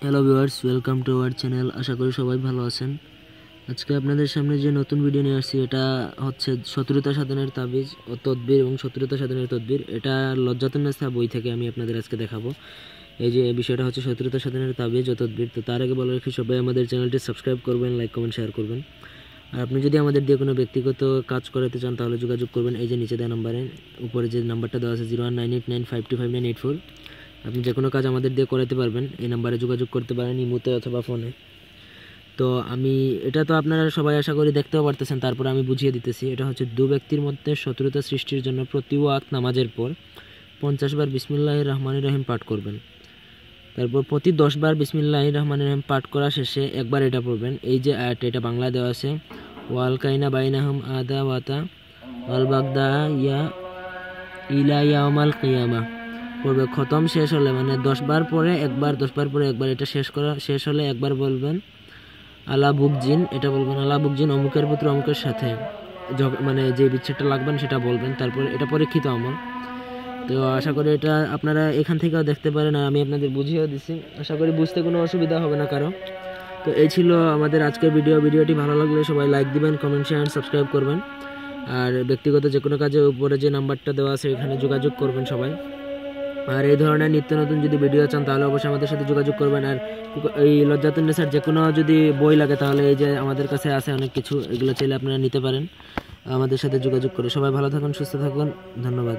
Hello viewers, welcome to our channel. আশা করি সবাই ভালো আছেন। আজকে আপনাদের সামনে যে নতুন ভিডিও নিয়ে আসছি এটা হচ্ছে শত্রুতা সাধনের তাবিজ ও তদবির এবং শত্রুতা সাধনের তদবির। এটা লজ্জাতুন্নেসা বই থেকে আমি আপনাদের আজকে দেখাবো। এই যে বিষয়টা হচ্ছে শত্রুতা সাধনের তাবিজ ও তদবির। তো তার আগে বলে রাখি, সবাই আমাদের চ্যানেলটি সাবস্ক্রাইব করবেন, লাইক কমেন্ট শেয়ার করবেন। আর আপনি যদি আমাদের দিয়ে কোনো ব্যক্তিগত কাজ করাতে চান তাহলে যোগাযোগ করবেন এই যে নিচে দেওয়া নাম্বারে। উপরে যে নাম্বারটা দেওয়া আছে 019895259984। আপনি যে কোনো কাজ আমাদের দিয়ে করাতে পারবেন, এই নাম্বারে যোগাযোগ করতে পারেন ইমোতে অথবা ফোনে। তো আমি এটা তো আপনারা সবাই আশা করি দেখতেও পারতেছেন, তারপর আমি বুঝিয়ে দিতেছি। এটা হচ্ছে দু ব্যক্তির মধ্যে শত্রুতা সৃষ্টির জন্য প্রতি ওয়াক্ত নামাজের পর 50 বার বিসমিল্লাহির রহমানির রহিম পাঠ করবেন। তারপর প্রতি 10 বার বিসমিল্লাহির রহমানির রহিম পাঠ করা শেষে একবার এটা পড়বেন। এই যে আয়াতটা, এটা বাংলায় দেওয়া আছে, ওয়াল কাইনা বাইনাহুম আদা ওয়াতা ওয়াল বাগদা ইলা ইয়াউমাল কিয়ামা পড়বে। খতম শেষ হলে মানে 10 বার পরে একবার, 10 বার পরে একবার, এটা শেষ হলে একবার বলবেন আলা বুকজিন, এটা বলবেন আলা বুকজিন অমুকের পুত্র অমুকের সাথে, মানে যে বিচ্ছেদটা লাগবেন সেটা বলবেন। তারপর এটা পরীক্ষিত আমল। তো আশা করি এটা আপনারা এখান থেকেও দেখতে পারেন, আর আমি আপনাদের বুঝিয়েও দিচ্ছি। আশা করি বুঝতে কোনো অসুবিধা হবে না কারো। তো এই ছিল আমাদের আজকের ভিডিওটি ভালো লাগলে সবাই লাইক দিবেন, কমেন্ট শেয়ার সাবস্ক্রাইব করবেন। আর ব্যক্তিগত যে কোনো কাজে উপরে যে নাম্বারটা দেওয়া আছে এখানে যোগাযোগ করবেন সবাই। আর এই ধরনের নিত্য নতুন যদি ভিডিও চান তাহলে অবশ্যই আমাদের সাথে যোগাযোগ করবেন। আর এই লজ্জাতুন্নেসার যে কোনো যদি বই লাগে তাহলে এই যে আমাদের কাছে আছে অনেক কিছু, এগুলো চাইলে আপনারা নিতে পারেন আমাদের সাথে যোগাযোগ করে। সবাই ভালো থাকুন, সুস্থ থাকুন, ধন্যবাদ।